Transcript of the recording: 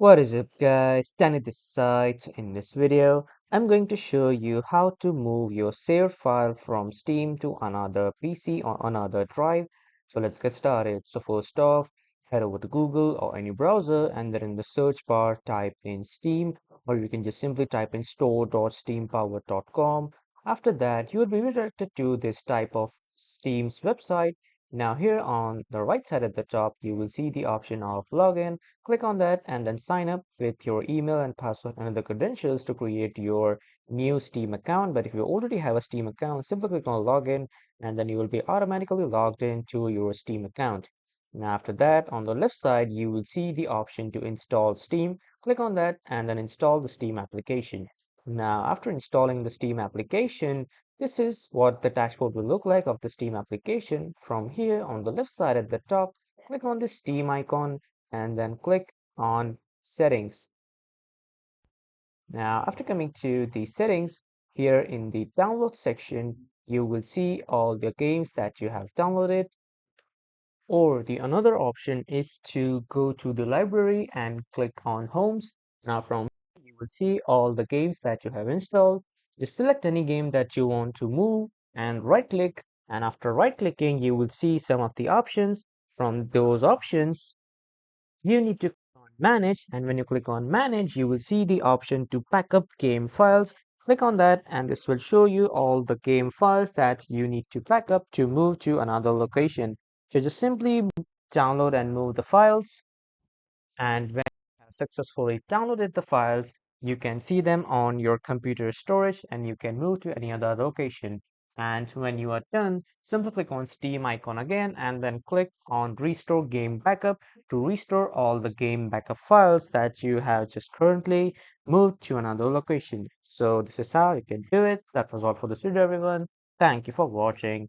What is up guys, Danny this side. In this video, I'm going to show you how to move your saved file from Steam to another PC or another drive. So let's get started. So first off, head over to Google or any browser and then in the search bar type in Steam, or you can just simply type in store.steampower.com. After that, you will be redirected to this type of Steam's website. Now here on the right side at the top, you will see the option of login. Click on that and then sign up with your email and password and other credentials to create your new Steam account. But if you already have a Steam account, simply click on login and then you will be automatically logged into your Steam account. Now after that, on the left side, you will see the option to install Steam. Click on that and then install the Steam application. Now after installing the Steam application, this is what the dashboard will look like of the Steam application. From here on the left side at the top, click on the Steam icon and then click on settings. Now, after coming to the settings, here in the download section, you will see all the games that you have downloaded. Or the another option is to go to the library and click on homes. Now from here, you will see all the games that you have installed. Just select any game that you want to move and right click. And after right clicking, you will see some of the options. From those options, you need to click on manage, and when you click on manage you will see the option to backup game files. Click on that and this will show you all the game files that you need to back up to move to another location. So just simply download and move the files, and when you have successfully downloaded the files, you can see them on your computer storage and you can move to any other location. And when you are done, simply click on Steam icon again and then click on Restore Game Backup to restore all the game backup files that you have just currently moved to another location. So this is how you can do it. That was all for this video, everyone. Thank you for watching.